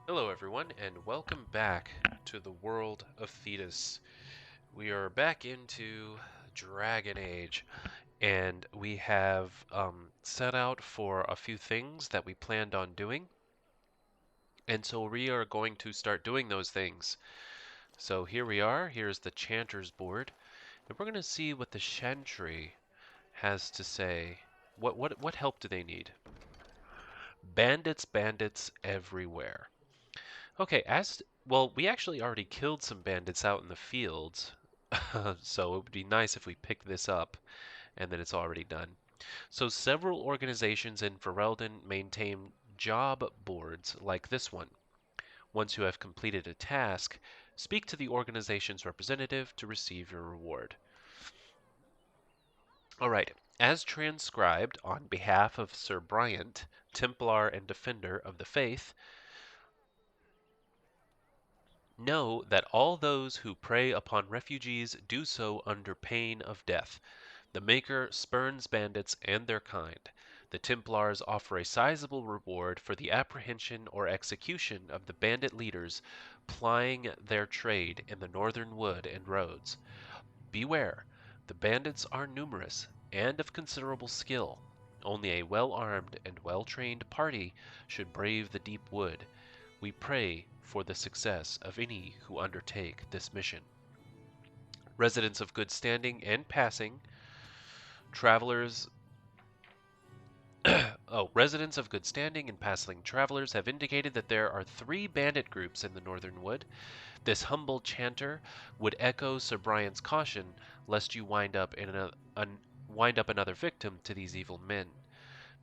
Hello everyone, and welcome back to the world of Thetis. We are back into Dragon Age, and we have set out for a few things that we planned on doing, and so we are going to start doing those things. So here we are, here's the Chanters Board, and we're going to see what the Chantry has to say. What help do they need? Bandits, bandits everywhere. Okay, as well, we actually already killed some bandits out in the fields, so it would be nice if we pick this up and then it's already done. So several organizations in Ferelden maintain job boards like this one. Once you have completed a task, speak to the organization's representative to receive your reward. All right, as transcribed on behalf of Sir Bryant, Templar and Defender of the Faith, know that all those who prey upon refugees do so under pain of death. The Maker spurns bandits and their kind. The Templars offer a sizable reward for the apprehension or execution of the bandit leaders plying their trade in the northern wood and roads. Beware, the bandits are numerous and of considerable skill. Only a well-armed and well-trained party should brave the deep wood. We pray for the success of any who undertake this mission. Residents of good standing and passing, travelers residents of good standing and passing travelers have indicated that there are 3 bandit groups in the northern wood. This humble chanter would echo Sir Brian's caution lest you wind up another victim to these evil men.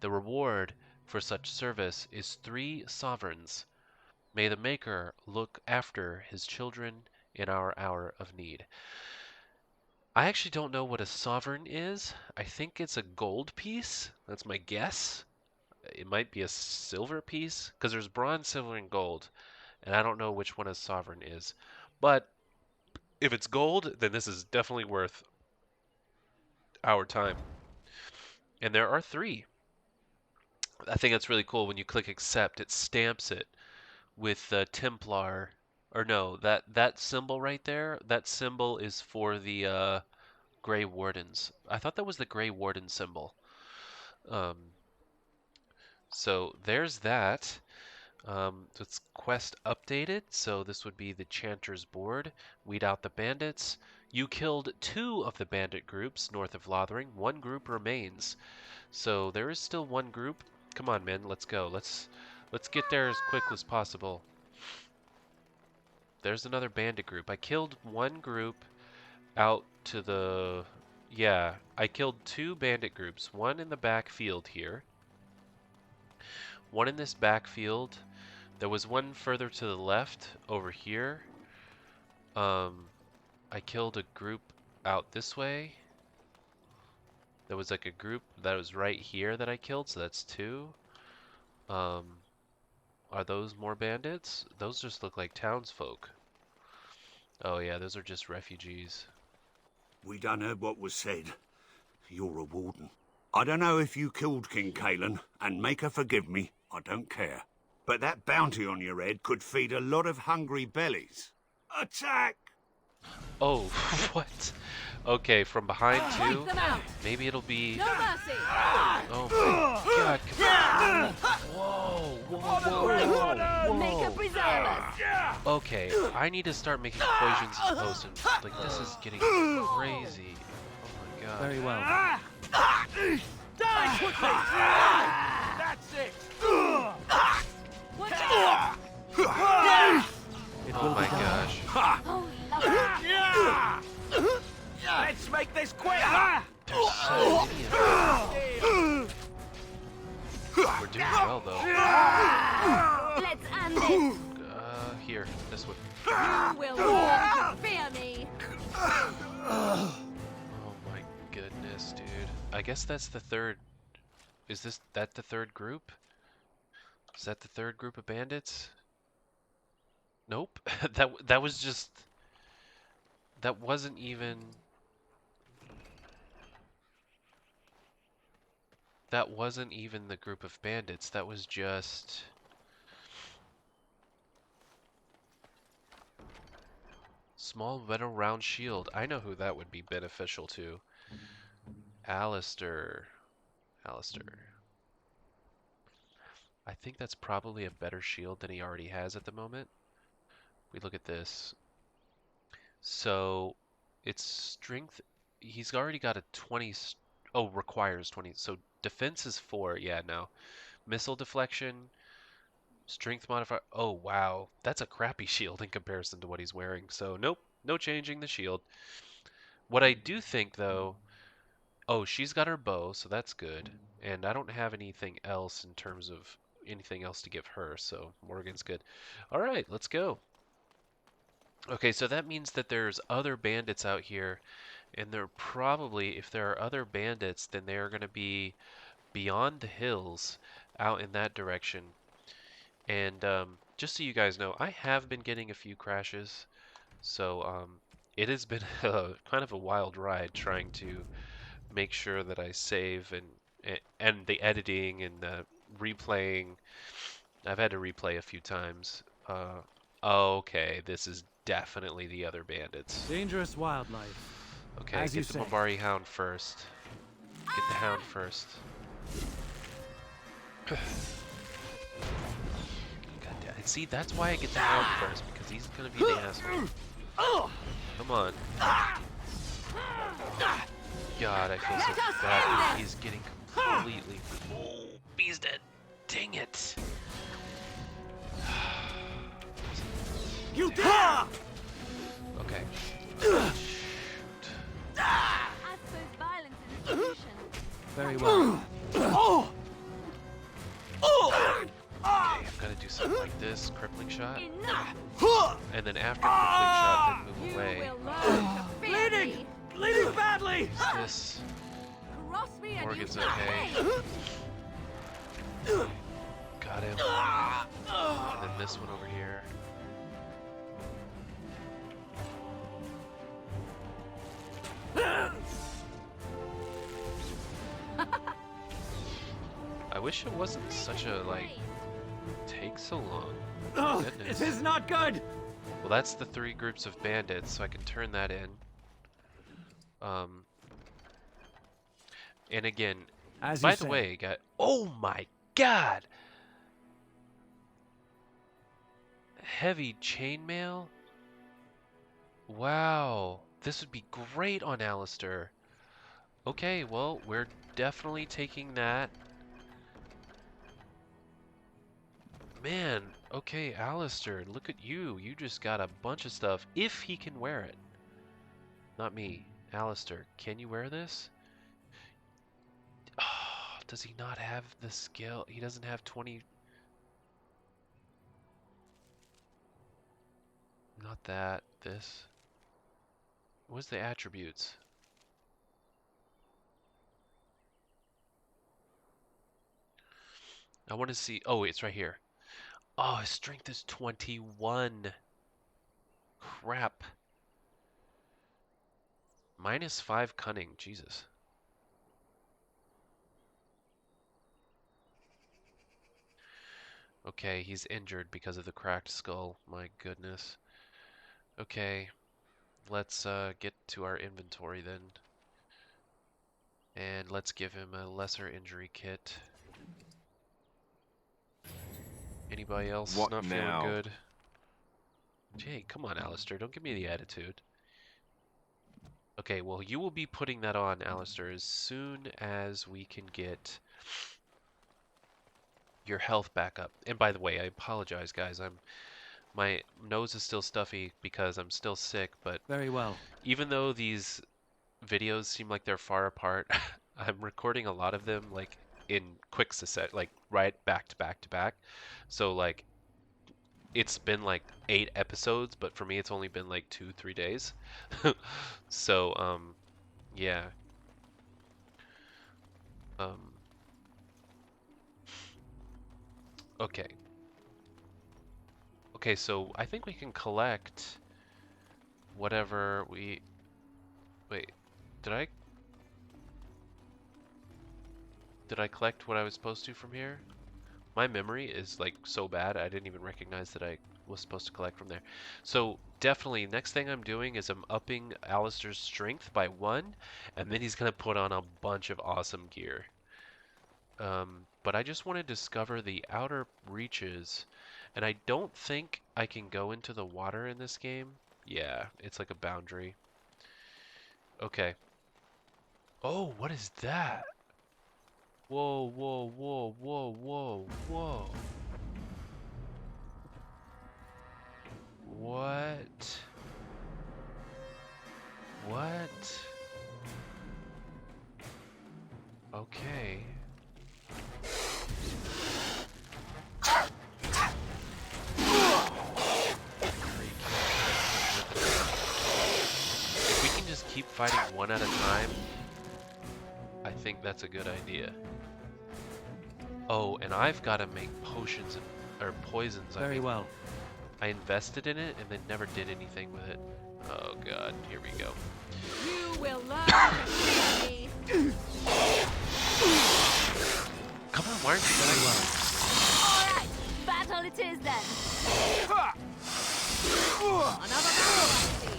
The reward for such service is 3 sovereigns. May the Maker look after his children in our hour of need. I actually don't know what a sovereign is. I think it's a gold piece. That's my guess. It might be a silver piece because there's bronze, silver, and gold, and I don't know which one a sovereign is. But if it's gold, then this is definitely worth our time. And there are 3. I think that's really cool. When you click accept, it stamps it with the Templar, or no, that symbol right there. That symbol is for the Grey Wardens. I thought that was the Grey Warden symbol. Um, so there's that. It's quest updated, so this would be the Chanters Board. Weed out the bandits. You killed 2 of the bandit groups north of Lothering. 1 group remains. So there is still 1 group. Come on, men, let's go. Let's get there as quick as possible. There's another bandit group. I killed 1 group out to the... Yeah, I killed 2 bandit groups. 1 in the back field here. 1 in this back field. There was 1 further to the left over here. I killed a group out this way. There was like a group that was right here that I killed, so that's 2. Are those more bandits? Those just look like townsfolk. Oh yeah, those are just refugees. We done heard what was said. You're a warden. I don't know if you killed King Kalen, and make her forgive me, I don't care. But that bounty on your head could feed a lot of hungry bellies. Attack! Oh, what? Okay, from behind too? Maybe it'll be... No mercy! Oh my god, come on. Whoa, whoa, whoa, whoa, Make a whoa. preserve us! Okay, I need to start making equations in potion. Like, this is getting crazy. Oh my god. Very well. Die quickly! That's it! Watch out! It Oh will my be done. gosh. Oh, lovely. Let's make this quick! There's so many of them. We're doing well though. Let's end this! Here, this one. You will learn to fear me! Oh my goodness, dude. I guess that's the 3rd. Is that the 3rd group? Is that the 3rd group of bandits? Nope. that was just... That wasn't even... That wasn't even the group of bandits. That was just... Small metal round shield. I know who that would be beneficial to. Alistair. Alistair. I think that's probably a better shield than he already has at the moment. We look at this. So it's strength. He's already got a 20. Oh, requires 20. So defense is 4. Yeah, no. Missile deflection, strength modifier. Oh, wow. That's a crappy shield in comparison to what he's wearing. So nope, no changing the shield. What I do think though, oh, she's got her bow, so that's good. And I don't have anything else in terms of anything else to give her, so Morgan's good. All right, let's go. Okay, so that means that there's other bandits out here, and they're probably, if there are other bandits, then they are going to be beyond the hills out in that direction. And just so you guys know, I have been getting a few crashes, so it has been kind of a wild ride trying to make sure that I save and the editing and the replaying. I've had to replay a few times. Okay, this is definitely the other bandits. Dangerous wildlife. Okay, As you get the say. Bombari Hound first. Get the Hound first. God damn. See, that's why I get the Hound first, because he's gonna be the asshole. Come on. God, I feel so bad. He's getting completely... Oh, he's dead. Dang it. You did! Okay. I suppose violence is a solution. Very well. Okay, I'm gonna do something like this. Crippling shot. Enough! And then after crippling shot, then move You away. will learn to fear me. Bleeding badly! This. Cross me and Morgan's you shall okay. pay. Got him. And then this one over here. I wish it wasn't such a, like, take so long. Oh, Goodness. this is not good! Well, that's the 3 groups of bandits, so I can turn that in. And again, As by you the say. way, oh my god! Heavy chainmail? Wow, this would be great on Alistair. Okay, well, we're definitely taking that. Man, okay, Alistair, look at you. You just got a bunch of stuff, if he can wear it. Not me. Alistair, can you wear this? Oh, does he not have the skill? He doesn't have 20... Not that, this. What's the attributes? I want to see... Oh, it's right here. Oh, his strength is 21. Crap. -5 cunning. Jesus. Okay, he's injured because of the cracked skull. My goodness. Okay, let's get to our inventory then. And let's give him a lesser injury kit. Anybody else What not now? feeling good? Hey, come on, Alistair. Don't give me the attitude. Okay, well, you will be putting that on, Alistair, as soon as we can get your health back up. And by the way, I apologize, guys. My nose is still stuffy because I'm still sick, but Very well. even though these videos seem like they're far apart, I'm recording a lot of them like in quick succession, like right back to back to back. So like it's been like 8 episodes, but for me it's only been like 2-3 days. So yeah. Okay. Okay, so I think we can collect whatever we... Wait, did I collect what I was supposed to from here? My memory is like so bad, I didn't even recognize that I was supposed to collect from there. So definitely, next thing I'm doing is I'm upping Alistair's strength by 1, and then he's gonna put on a bunch of awesome gear. But I just want to discover the outer reaches, and I don't think I can go into the water in this game. Yeah, it's like a boundary. Okay. Oh, what is that? Whoa, whoa, whoa, whoa, whoa, whoa. What? What? Okay. If we can just keep fighting one at a time, I think that's a good idea. Oh, and I've got to make potions and, or poisons. Very well. I invested in it and then never did anything with it. Oh god, here we go. You will learn to fear me. Come on, why aren't you very well? Alright, battle it is then. Another battle, I see.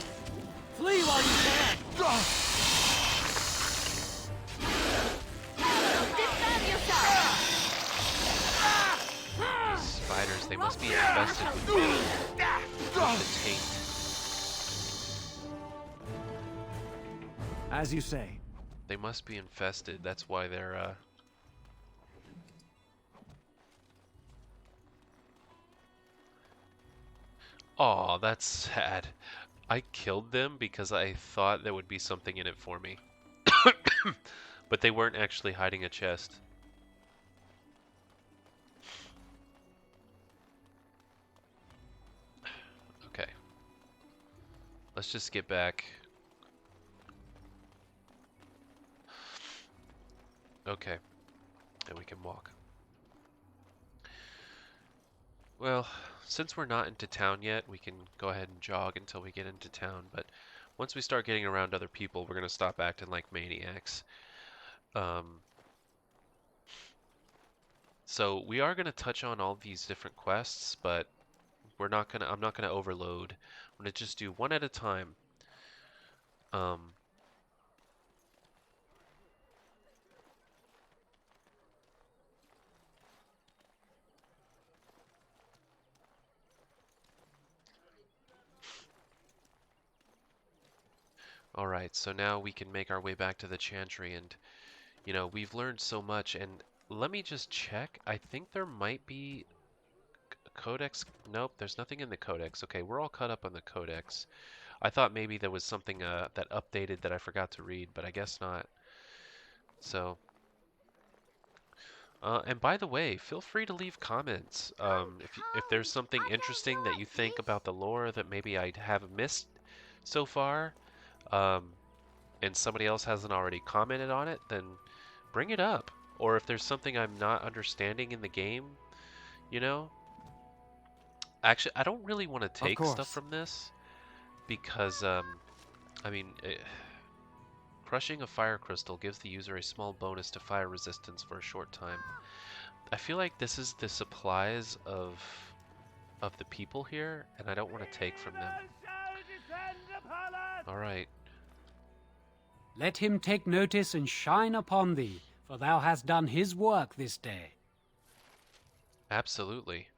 Flee while you can! Defend yourself. Spiders, they must be infested with the taint. As you say. They must be infested, that's why they're, Aw, that's sad. I killed them because I thought there would be something in it for me. But they weren't actually hiding a chest. Okay. Let's just get back. Okay. And we can walk. Well, since we're not into town yet, we can go ahead and jog until we get into town, but once we start getting around other people, we're going to stop acting like maniacs. So we are going to touch on all these different quests, but I'm not going to overload. I'm going to just do one at a time. Alright, so now we can make our way back to the Chantry, and, you know, we've learned so much, and let me just check. I think there might be a codex. Nope, there's nothing in the codex. Okay, we're all caught up on the codex. I thought maybe there was something that updated that I forgot to read, but I guess not. So, and by the way, feel free to leave comments if there's something interesting that you think about the lore that maybe I have missed so far. And somebody else hasn't already commented on it, then bring it up. Or if there's something I'm not understanding in the game, you know? Actually, I don't really want to take stuff from this because, I mean, crushing a fire crystal gives the user a small bonus to fire resistance for a short time. I feel like this is the supplies of the people here, and I don't want to take from them. Alright. Let him take notice and shine upon thee, for thou hast done his work this day. Absolutely.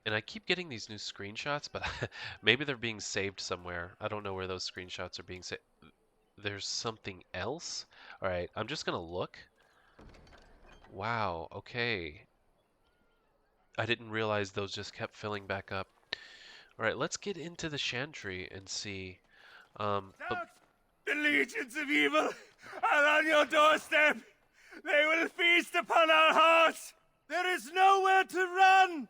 And I keep getting these new screenshots, but maybe they're being saved somewhere. I don't know where those screenshots are being saved. There's something else? Alright, I'm just gonna look. Wow, okay. I didn't realize those just kept filling back up. Alright, let's get into the Chantry and see. The legions of evil are on your doorstep. They will feast upon our hearts. There is nowhere to run.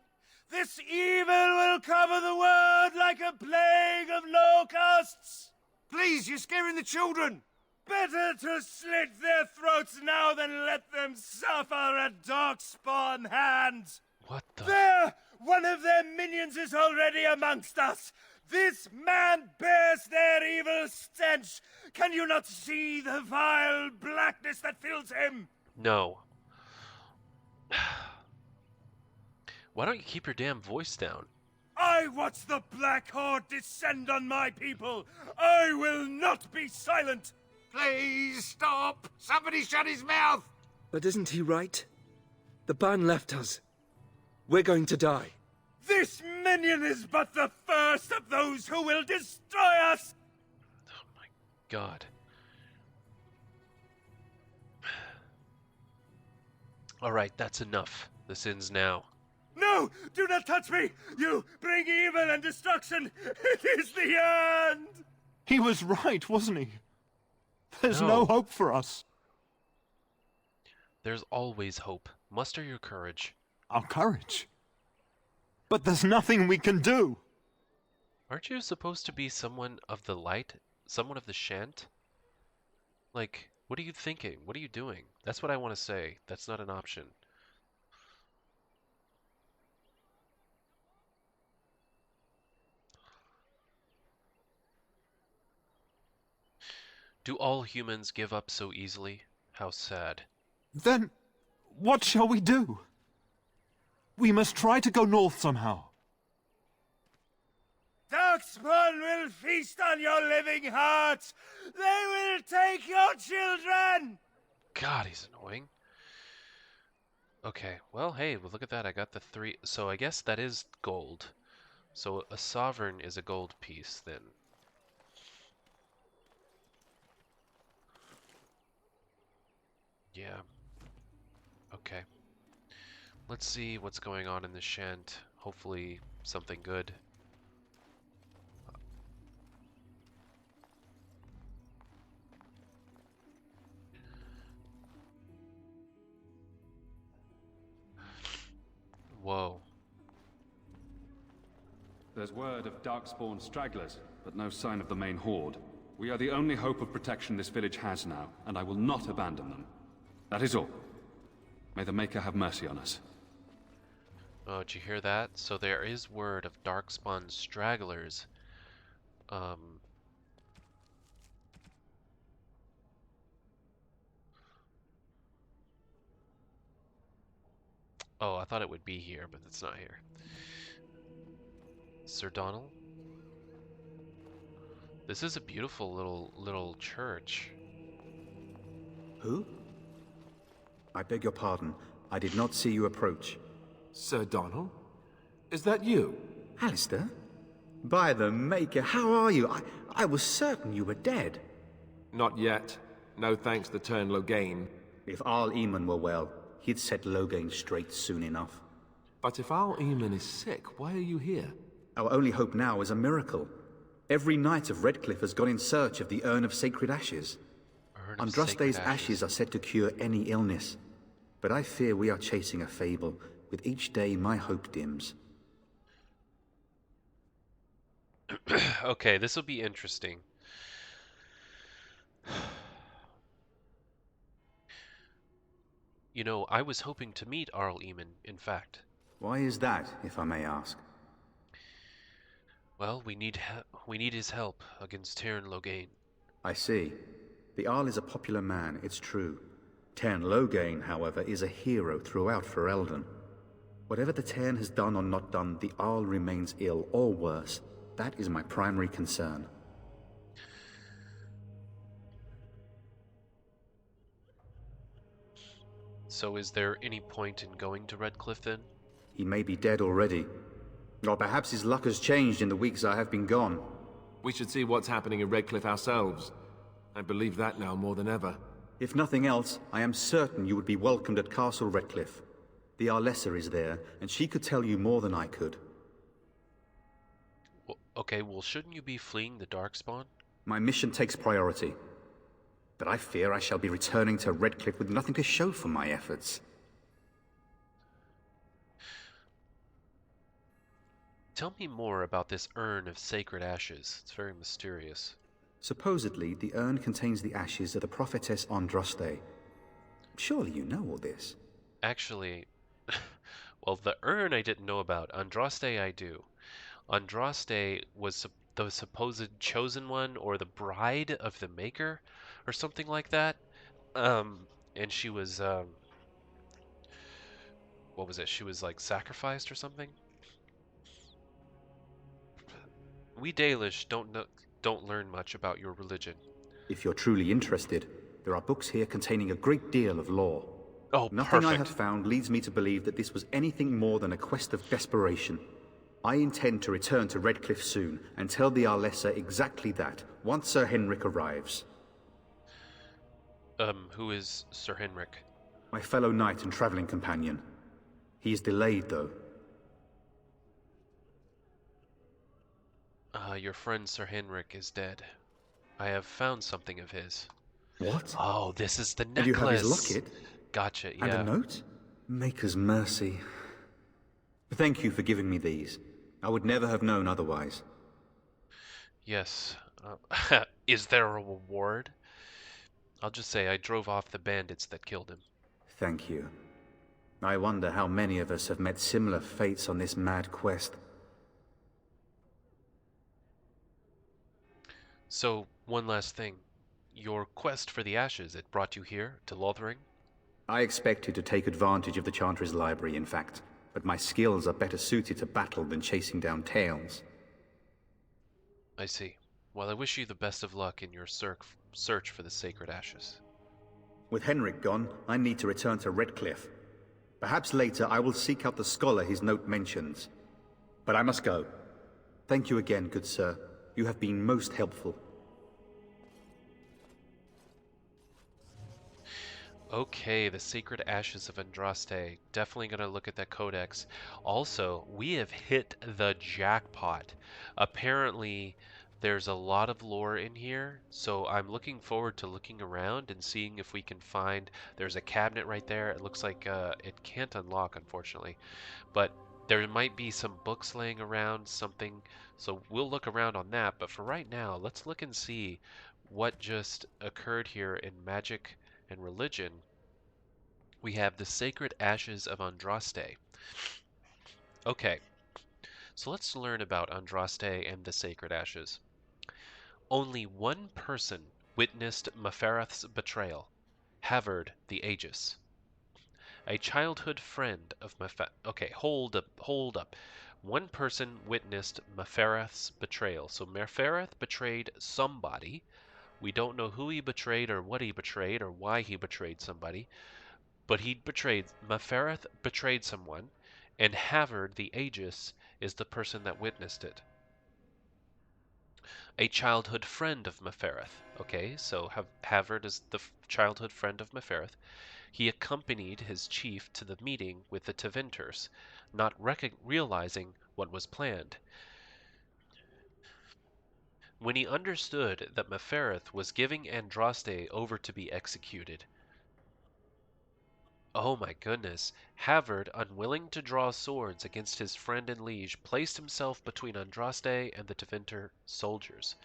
This evil will cover the world like a plague of locusts. Please, you're scaring the children. Better to slit their throats now than let them suffer at darkspawn hands. What the? There! One of their minions is already amongst us. This man bears their evil stench. Can you not see the vile blackness that fills him? No. Why don't you keep your damn voice down? I watch the Black Horde descend on my people. I will not be silent. Please stop! Somebody shut his mouth! But isn't he right? The ban left us. We're going to die. This minion is but the first of those who will destroy us. Oh my god. Alright, that's enough. This ends now. No, do not touch me. You bring evil and destruction. It is the end. He was right, wasn't he? There's No. no hope for us. There's always hope. Muster your courage. Our courage. But there's nothing we can do. Aren't you supposed to be someone of the light? Someone of the Shant? Like, what are you thinking? What are you doing? That's what I want to say. That's not an option. Do all humans give up so easily? How sad. Then, what shall we do? We must try to go north somehow. Darkspawn will feast on your living hearts. They will take your children. God, he's annoying. Okay, well, hey, well, look at that. I got the 3. So I guess that is gold. So a sovereign is a gold piece, then. Yeah. Okay. Let's see what's going on in the Shant. Hopefully something good. Whoa. There's word of darkspawn stragglers, but no sign of the main horde. We are the only hope of protection this village has now, and I will not abandon them. That is all. May the Maker have mercy on us. Oh, did you hear that? So there is word of darkspawn stragglers. Oh, I thought it would be here, but it's not here. Sir Donald? This is a beautiful little church. Who? I beg your pardon. I did not see you approach. Sir Donald? Is that you? Alistair? By the Maker, how are you? I was certain you were dead. Not yet. No thanks to Turn Logain. If Arl Eamon were well, he'd set Logain straight soon enough. But if Arl Eamon is sick, why are you here? Our only hope now is a miracle. Every knight of Redcliffe has gone in search of the Urn of Sacred Ashes. Andraste's ashes are said to cure any illness. But I fear we are chasing a fable. With each day, my hope dims. Okay, this will be interesting. You know, I was hoping to meet Arl Eamon, in fact. Why is that, if I may ask? Well, we need his help against Teyrn Logain. I see. The Arl is a popular man, it's true. Teyrn Logain, however, is a hero throughout Ferelden. Whatever the Teyrn has done or not done, the Arl remains ill, or worse. That is my primary concern. So is there any point in going to Redcliffe then? He may be dead already. Or perhaps his luck has changed in the weeks I have been gone. We should see what's happening in Redcliffe ourselves. I believe that now more than ever. If nothing else, I am certain you would be welcomed at Castle Redcliffe. The Arlessa is there, and she could tell you more than I could. Well, okay, well, shouldn't you be fleeing the Darkspawn? My mission takes priority. But I fear I shall be returning to Redcliffe with nothing to show for my efforts. Tell me more about this Urn of Sacred Ashes. It's very mysterious. Supposedly, the urn contains the ashes of the prophetess Andraste. Surely you know all this. Actually, well, the urn I didn't know about. Andraste I do. Andraste was the supposed chosen one, or the bride of the Maker, or something like that. And she was, what was it? She was like sacrificed or something? We Dalish don't learn much about your religion. If you're truly interested, there are books here containing a great deal of lore. Oh, Nothing I have perfect. found leads me to believe that this was anything more than a quest of desperation. I intend to return to Redcliffe soon and tell the Arlessa exactly that, once Sir Henrik arrives. Who is Sir Henrik? My fellow knight and traveling companion. He is delayed, though. Your friend Sir Henrik is dead. I have found something of his. What? Oh, this is the necklace. And you have his locket? Gotcha, yeah. And a note? Maker's mercy. Thank you for giving me these. I would never have known otherwise. Yes. Is there a reward? I'll just say I drove off the bandits that killed him. Thank you. I wonder how many of us have met similar fates on this mad quest. So, one last thing. Your quest for the ashes, it brought you here, to Lothering? I expected to take advantage of the Chantry's library, in fact, but my skills are better suited to battle than chasing down tales. I see. Well, I wish you the best of luck in your search for the sacred ashes. With Henrik gone, I need to return to Redcliffe. Perhaps later I will seek out the scholar his note mentions. But I must go. Thank you again, good sir. You have been most helpful. Okay, the sacred ashes of Andraste. Definitely going to look at that codex. Also, we have hit the jackpot. Apparently, there's a lot of lore in here, so I'm looking forward to looking around and seeing if we can find... There's a cabinet right there. It looks like it can't unlock, unfortunately. But there might be some books laying around, something. So we'll look around on that. But for right now, let's look and see what just occurred here in magic and religion. We have the sacred ashes of Andraste. Okay, so let's learn about Andraste and the sacred ashes. Only one person witnessed Mafireth's betrayal, Havard the Aegis. A childhood friend of Mafireth. Okay, hold up. One person witnessed Mafireth's betrayal. So Mafireth betrayed somebody. We don't know who he betrayed or what he betrayed or why he betrayed somebody. But Mafireth betrayed someone, and Havard the Aegis is the person that witnessed it. A childhood friend of Mafireth. Okay, so Havard is the childhood friend of Mafireth. He accompanied his chief to the meeting with the Tevinters, not realizing what was planned. When he understood that Mafireth was giving Andraste over to be executed, oh my goodness, Havard, unwilling to draw swords against his friend and liege, placed himself between Andraste and the Tevinter soldiers.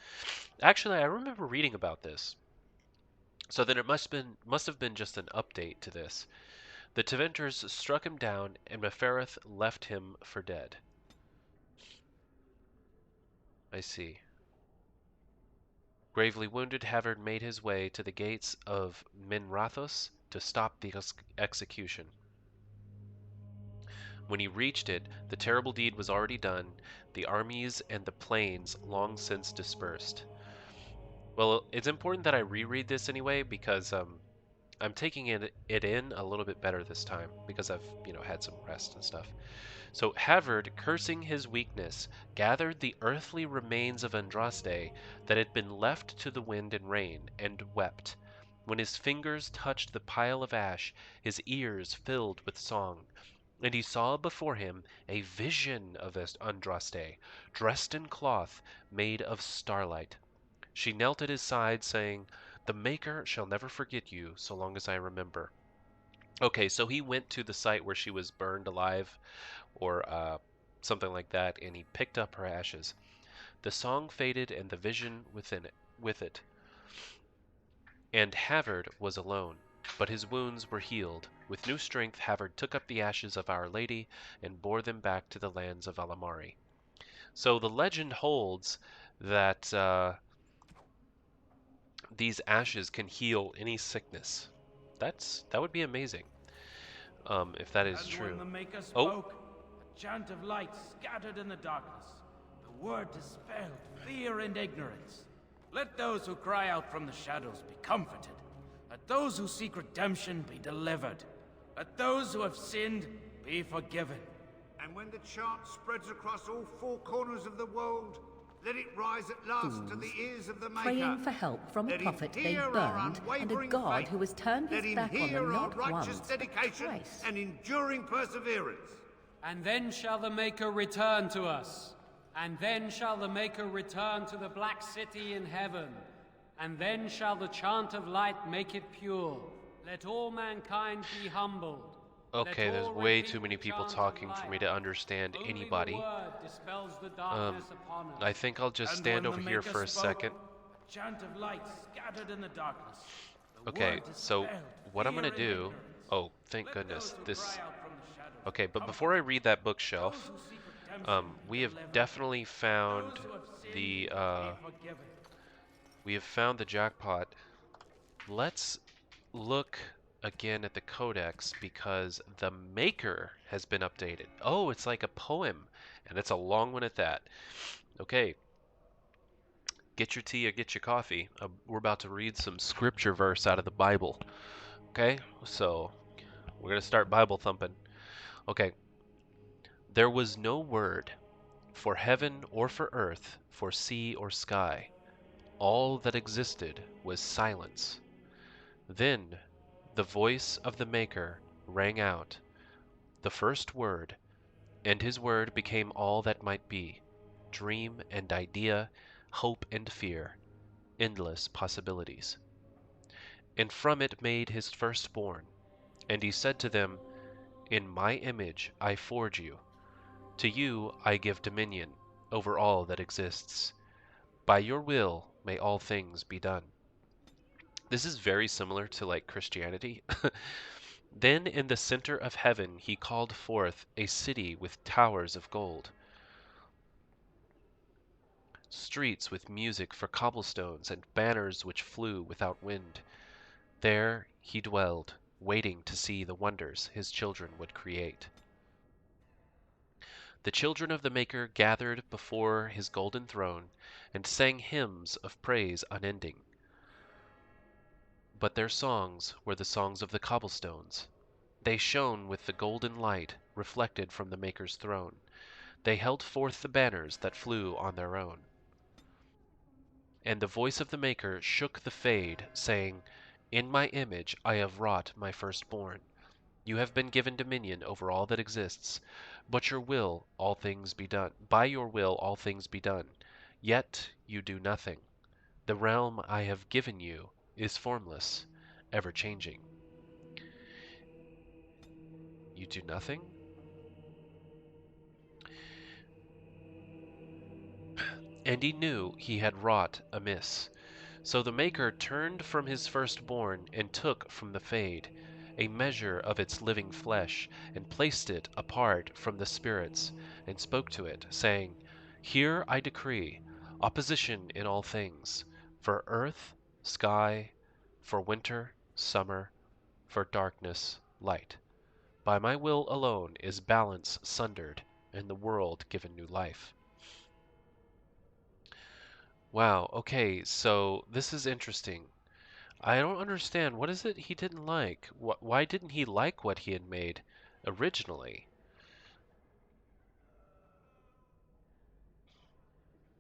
Actually, I remember reading about this. So then it must have been just an update to this. The Tevinters struck him down, and Mafireth left him for dead. I see. Gravely wounded, Havard made his way to the gates of Minrathos to stop the execution. When he reached it, the terrible deed was already done, the armies and the plains long since dispersed. Well, it's important that I reread this anyway, because I'm taking it in a little bit better this time, because I've, had some rest and stuff. So Havard, cursing his weakness, gathered the earthly remains of Andraste that had been left to the wind and rain, and wept. When his fingers touched the pile of ash, his ears filled with song. And he saw before him a vision of Andraste, dressed in cloth made of starlight. She knelt at his side, saying, "The Maker shall never forget you so long as I remember." Okay, so he went to the site where she was burned alive, or something like that, and he picked up her ashes. The song faded and the vision with it. And Havard was alone, but his wounds were healed. With new strength, Havard took up the ashes of Our Lady and bore them back to the lands of Alamari. So the legend holds that these ashes can heal any sickness. That would be amazing. if that is And true. when the Maker Oh, spoke, a chant of light scattered in the darkness. The word dispelled fear and ignorance. Let those who cry out from the shadows be comforted. Let those who seek redemption be delivered. Let those who have sinned be forgiven. And when the chant spreads across all four corners of the world, let it rise at last to the ears of the Maker. Praying for help from a Let him prophet they hear our burned, and a unwavering God faith. who has turned Let his him back on hear them our not righteous once, but dedication twice. and enduring perseverance. And then shall the Maker return to us. And then shall the Maker return to the Black City in heaven. And then shall the chant of light make it pure. Let all mankind be humbled. okay, there's way too many people talking for me to understand anybody. I think I'll just stand over here for a second. A chant of light scattered in the darkness. The Okay, word so dispelled what I'm gonna fear and do... ignorance. Oh, thank Let goodness. those who This... cry out from the shadows Okay, be but before I read that bookshelf, Those who seek redemption be we have delivered. definitely found Those who have sinned the, be forgiven. we have found the jackpot. Let's look again at the codex because the Maker has been updated. Oh, it's like a poem, and it's a long one at that. Okay, get your tea or get your coffee. We're about to read some scripture verse out of the Bible. Okay, so we're going to start Bible thumping. Okay, there was no word for heaven or for earth, for sea or sky. All that existed was silence. Then the voice of the Maker rang out, the first word, and his word became all that might be, dream and idea, hope and fear, endless possibilities. And from it made his firstborn, and he said to them, in my image I forge you. To you I give dominion over all that exists. By your will may all things be done. This is very similar to like Christianity. Then in the center of heaven he called forth a city with towers of gold, streets with music for cobblestones, and banners which flew without wind. There he dwelled, waiting to see the wonders his children would create. The children of the Maker gathered before his golden throne and sang hymns of praise unending. But their songs were the songs of the cobblestones. They shone with the golden light reflected from the Maker's throne. They held forth the banners that flew on their own. And the voice of the Maker shook the fade, saying, in my image I have wrought my firstborn. You have been given dominion over all that exists, but your will all things be done. By your will all things be done. Yet you do nothing. The realm I have given you is formless, ever changing. You do nothing? And he knew he had wrought amiss. So the Maker turned from his firstborn and took from the fade a measure of its living flesh, and placed it apart from the spirits, and spoke to it, saying, here I decree opposition in all things, for earth, sky, for winter, summer, for darkness, light. By my will alone is balance sundered, and the world given new life. Wow, okay, so this is interesting. I don't understand. What is it he didn't like? Why didn't he like what he had made originally?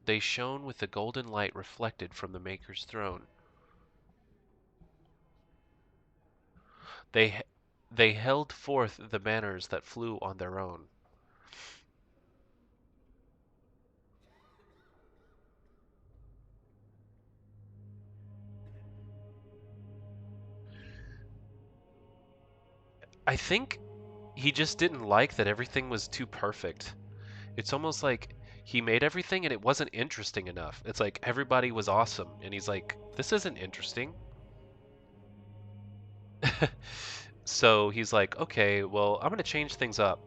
They shone with the golden light reflected from the Maker's throne. They held forth the banners that flew on their own. I think he just didn't like that everything was too perfect. It's almost like he made everything and it wasn't interesting enough. It's like everybody was awesome and he's like, this isn't interesting. So he's like, okay, well, I'm going to change things up.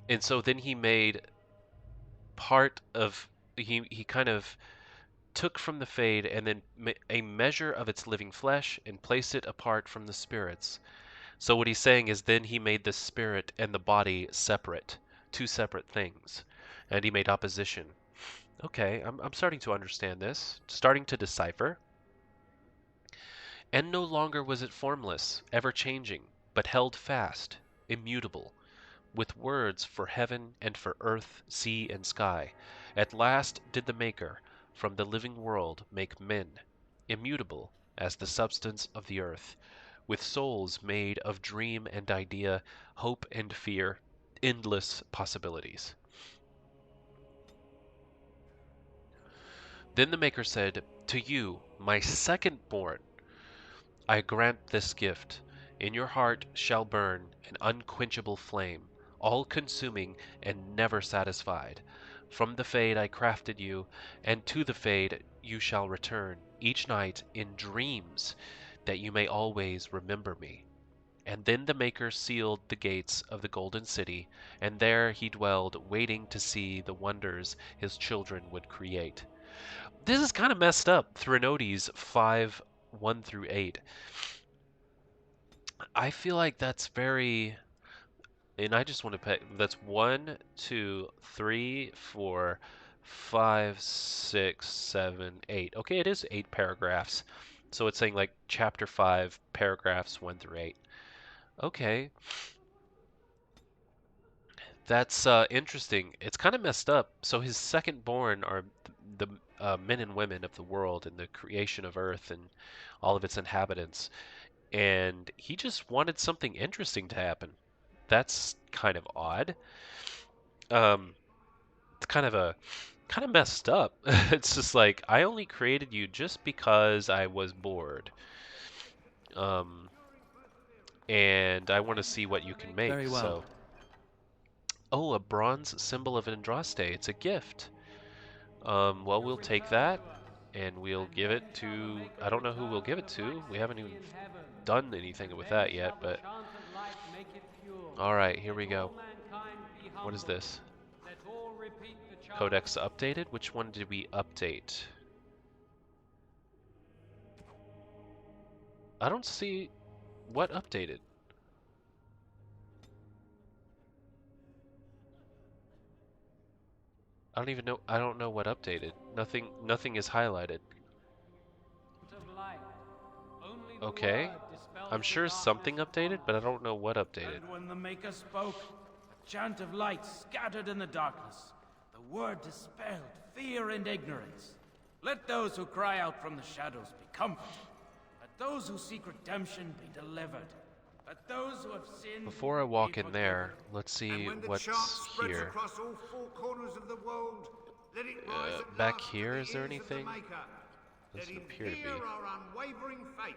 And so then he made part of, he kind of took from the fade and then a measure of its living flesh and placed it apart from the spirits. So what he's saying is then he made the spirit and the body separate, two separate things, and he made opposition. Okay, I'm starting to understand this, starting to decipher. And no longer was it formless, ever changing, but held fast, immutable, with words for heaven and for earth, sea, and sky. At last did the Maker from the living world make men, immutable as the substance of the earth, with souls made of dream and idea, hope and fear, endless possibilities. Then the Maker said, "To you, my second-born, I grant this gift. In your heart shall burn an unquenchable flame, all-consuming and never satisfied. From the Fade I crafted you, and to the Fade you shall return each night in dreams, that you may always remember me." And then the Maker sealed the gates of the Golden City, and there he dwelled, waiting to see the wonders his children would create. This is kind of messed up. Threnodies 5:1-8. I feel like that's very, and I just want to pay. That's 1, 2, 3, 4, 5, 6, 7, 8. Okay, it is 8 paragraphs. So it's saying like chapter 5, paragraphs 1-8. Okay. That's interesting. It's kind of messed up. So his second born are the men and women of the world and the creation of Earth and all of its inhabitants. And he just wanted something interesting to happen. That's kind of odd. It's kind of messed up. It's just like I only created you just because I was bored. And I want to see what you can make. Very well. So, oh, a bronze symbol of Andraste. It's a gift. Well, we'll take that and we'll give it to. I don't know who we'll give it to. We haven't even done anything with that yet, but. Alright, here we go. What is this? Codex updated? Which one did we update? I don't see what updated. I don't even know. I don't know what updated. Nothing is highlighted. Okay. I'm sure something updated, but I don't know what updated. And when the Maker spoke, a chant of light scattered in the darkness. The word dispelled fear and ignorance. Let those who cry out from the shadows be comforted. Let those who seek redemption be delivered. Let those who have sinned. Before I walk in there, let's see what's here. Across all 4 corners of the world, let it rise at Back last here, to is the there ears of the anything? Maker. Let Doesn't him appear to hear be. our unwavering faith.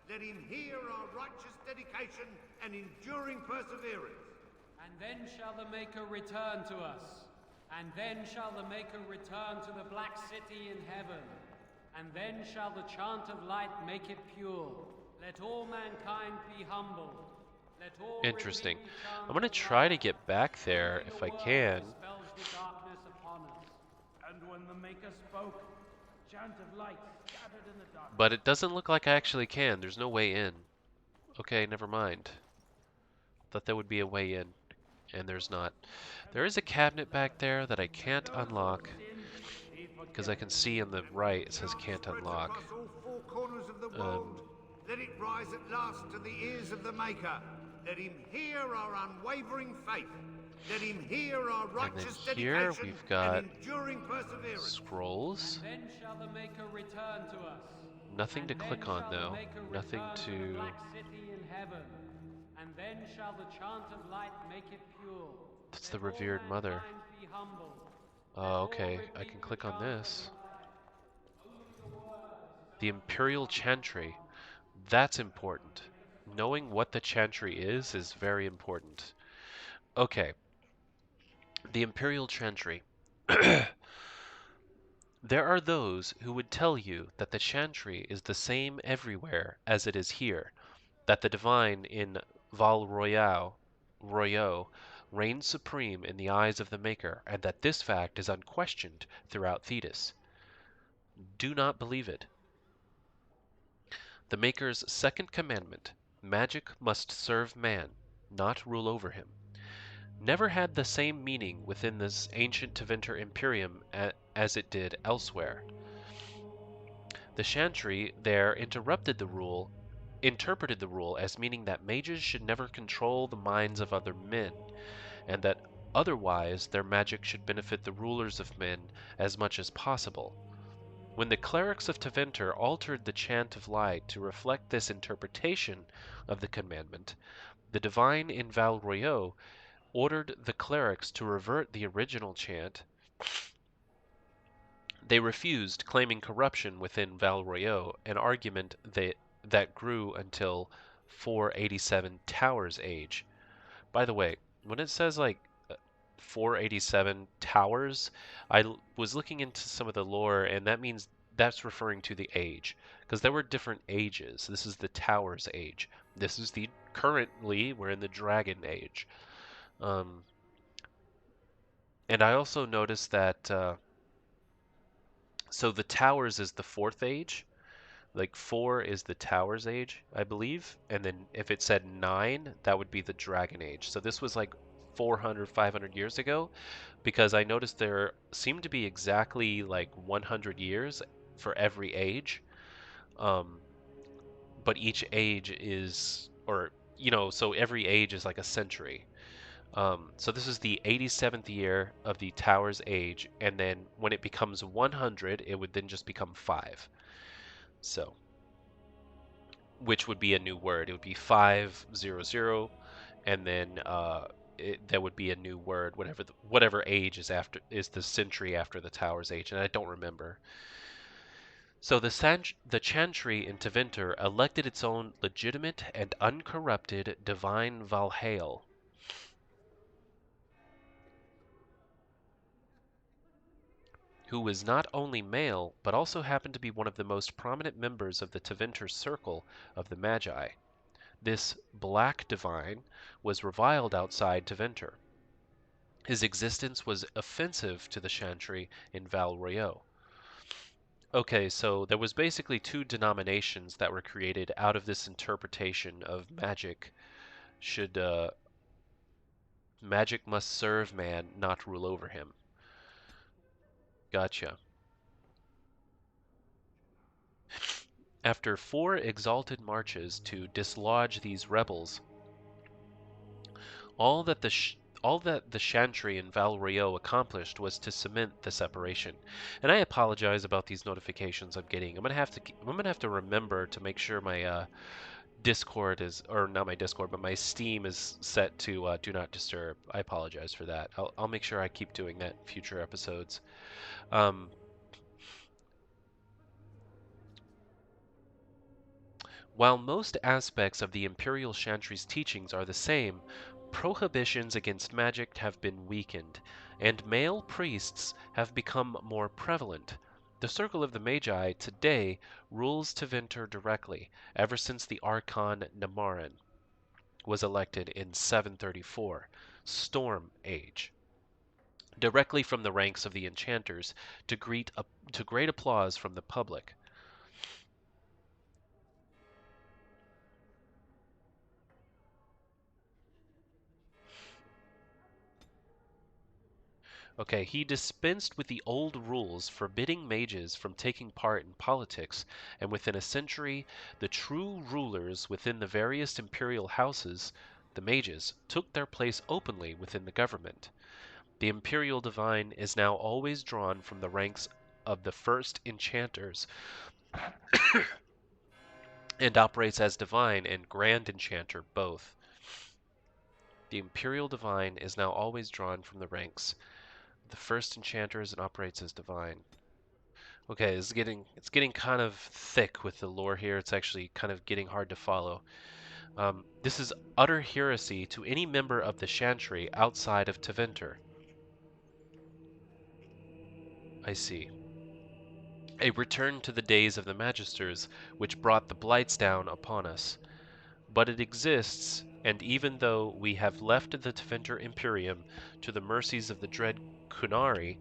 Let him hear our righteous dedication and enduring perseverance. And then shall the Maker return to us. And then shall the Maker return to the Black City in heaven. And then shall the chant of light make it pure. Let all mankind be humbled. Let all Interesting. repeat the chant I'm gonna of try to light. get back there Only if the I word can. dispels the darkness upon us. And when the Maker spoke, a chant of light scattered in the darkness. But it doesn't look like I actually can. There's no way in. Okay, never mind. Thought there would be a way in, and there's not. There is a cabinet back there that I can't unlock, because I can see on the right it says can't unlock. Across all 4 corners of the world, let it rise at last to the ears of the Maker. Let him hear our unwavering faith. Let him hear our righteous And then here dedication we've got and enduring perseverance. scrolls. Then shall the Maker return to us. Nothing to And then click on shall the though. Maker Nothing return to. the Black City in heaven. And then shall the chant of light make it pure. That's Let the all revered mother. mankind be humbled. Oh, okay. I can click on this. The Imperial Chantry. That's important. Knowing what the Chantry is very important. Okay. The Imperial Chantry. There are those who would tell you that the Chantry is the same everywhere as it is here, that the divine in Val Royaux reigns supreme in the eyes of the Maker, and that this fact is unquestioned throughout Thetis. Do not believe it. The Maker's second commandment, Magic must serve man, not rule over him, never had the same meaning within this ancient Tevinter Imperium as it did elsewhere. The Chantry there interpreted the rule as meaning that mages should never control the minds of other men, and that otherwise their magic should benefit the rulers of men as much as possible. When the clerics of Tevinter altered the Chant of Light to reflect this interpretation of the commandment, the divine in Val Royeaux ordered the clerics to revert the original chant. They refused, claiming corruption within Val Royeaux, an argument that grew until 487 Towers Age. By the way, when it says like 487 Towers, was looking into some of the lore, and that means that's referring to the age, because there were different ages. This is the Towers Age. This is currently we're in the Dragon Age. And I also noticed that so the Towers is the fourth age. Like 4 is the Towers Age, I believe. And then if it said 9, that would be the Dragon Age. So this was like 400, 500 years ago, because I noticed there seemed to be exactly like 100 years for every age. But each age is, or, so every age is like a century. So this is the 87th year of the Tower's age, and then when it becomes 100, it would then just become 5. So, which would be a new word. It would be 500, and then there would be a new word, whatever age is the century after the Tower's age, and I don't remember. So the Chantry in Tevinter elected its own legitimate and uncorrupted divine Valhalla, who was not only male, but also happened to be one of the most prominent members of the Tevinter circle of the Magi. This black divine was reviled outside Tevinter. His existence was offensive to the Chantry in Val Royeaux. Okay, so there was basically 2 denominations that were created out of this interpretation of magic. Magic must serve man, not rule over him. Gotcha. After 4 exalted marches to dislodge these rebels, all that the Chantry in Val Royeaux accomplished was to cement the separation. And I apologize about these notifications I'm getting. I'm gonna have to remember to make sure my Discord is, or not my Discord, but my Steam is set to Do Not Disturb. I apologize for that. I'll make sure I keep doing that in future episodes. While most aspects of the Imperial Chantry's teachings are the same, prohibitions against magic have been weakened, and male priests have become more prevalent. The Circle of the Magi today rules Tevinter directly, ever since the Archon Namarin was elected in 734, Storm Age, directly from the ranks of the enchanters, to great applause from the public. Okay, he dispensed with the old rules forbidding mages from taking part in politics, and within a century, the true rulers within the various imperial houses, the mages, took their place openly within the government. The imperial divine is now always drawn from the ranks of the first enchanters and operates as divine and grand enchanter both. The imperial divine is now always drawn from the ranks the first enchanters and operates as divine. Okay, it's getting kind of thick with the lore here. It's actually kind of getting hard to follow. This is utter heresy to any member of the Chantry outside of Tevinter. I see. A return to the days of the Magisters, which brought the blights down upon us. But it exists, and even though we have left the Tevinter Imperium to the mercies of the dread Kunari,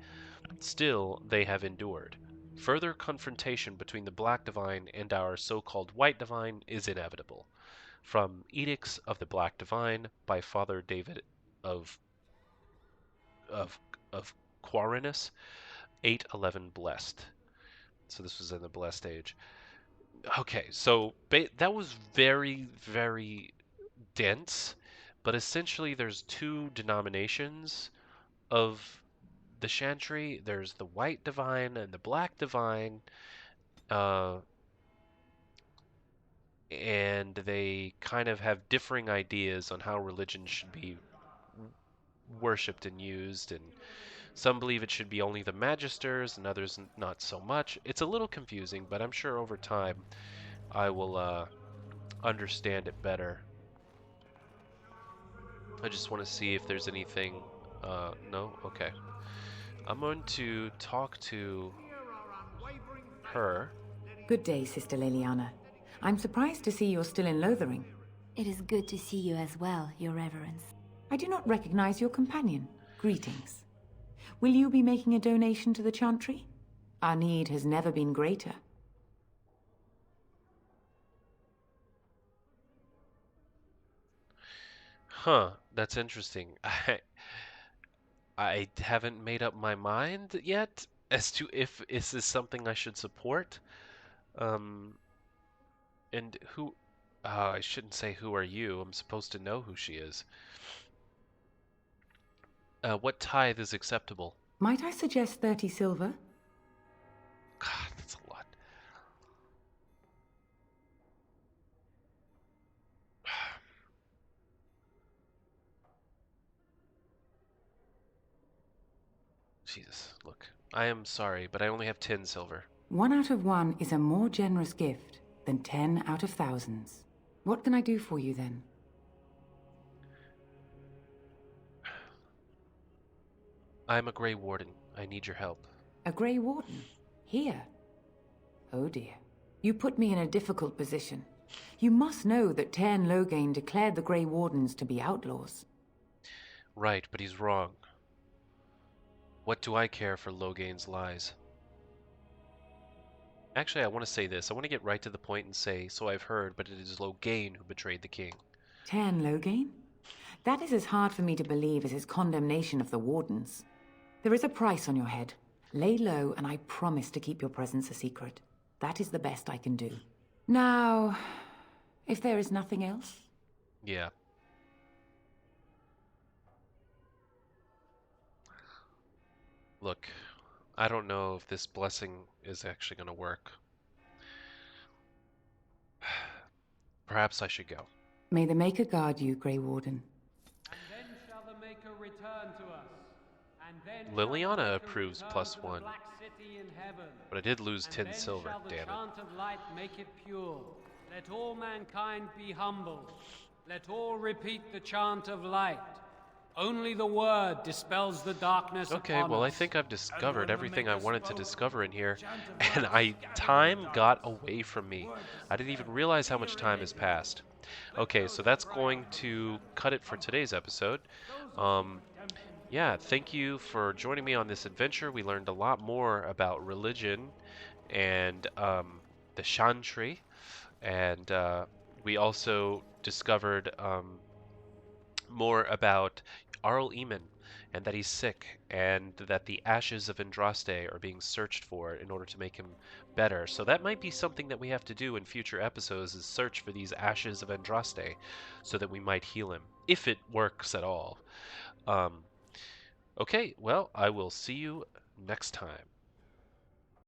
still they have endured. Further confrontation between the Black Divine and our so-called White Divine is inevitable. From Edicts of the Black Divine by Father David of of of Quirinus, 811 Blessed. So this was in the Blessed Age. Okay, so that was very, very dense, but essentially there's two denominations of the Chantry. There's the White Divine and the Black Divine, and they kind of have differing ideas on how religion should be worshipped and used, and some believe it should be only the magisters and others not so much. It's a little confusing, but I'm sure over time I will understand it better. I just want to see if there's anything. No? Okay. I'm going to talk to her. Good day, Sister Leliana. I'm surprised to see you're still in Lothering. It is good to see you as well, Your Reverence. I do not recognize your companion. Greetings. Will you be making a donation to the Chantry? Our need has never been greater. Huh, that's interesting. I haven't made up my mind yet as to if this is something I should support. And who... I shouldn't say who are you. I'm supposed to know who she is. What tithe is acceptable? Might I suggest 30 silver? God, that's a lot. Jesus, look. I am sorry, but I only have 10 silver. 1 out of 1 is a more generous gift than 10 out of thousands. What can I do for you then? I'm a Grey Warden. I need your help. A Grey Warden? Here? Oh dear. You put me in a difficult position. You must know that Tairn Loghain declared the Grey Wardens to be outlaws. Right, but he's wrong. What do I care for Loghain's lies? Actually, I want to say this. I want to get right to the point and say, so I've heard, but it is Loghain who betrayed the king. Tairn Loghain? That is as hard for me to believe as his condemnation of the Wardens. There is a price on your head. Lay low, and I promise to keep your presence a secret. That is the best I can do. Now, if there is nothing else... Yeah. Look, I don't know if this blessing is actually going to work. Perhaps I should go. May the Maker guard you, Grey Warden. And then shall the Maker return to us. And then Liliana approves +1. Black City in heaven. But I did lose And 10 then silver, shall the damn it. chant of light make it pure. Let all mankind be humble. Let all repeat the chant of light. Only the word dispels the darkness Okay, upon well, I us. think I've discovered everything I wanted to discover in here, and time got away from me. I didn't even realize how much time has passed. Okay, so that's going to cut it for today's episode. Yeah, thank you for joining me on this adventure. We learned a lot more about religion and the Chantry, and we also discovered more about Arl Eamon, and that he's sick, and that the ashes of Andraste are being searched for in order to make him better. So that might be something that we have to do in future episodes, is search for these ashes of Andraste so that we might heal him, if it works at all. Okay, well, I will see you next time.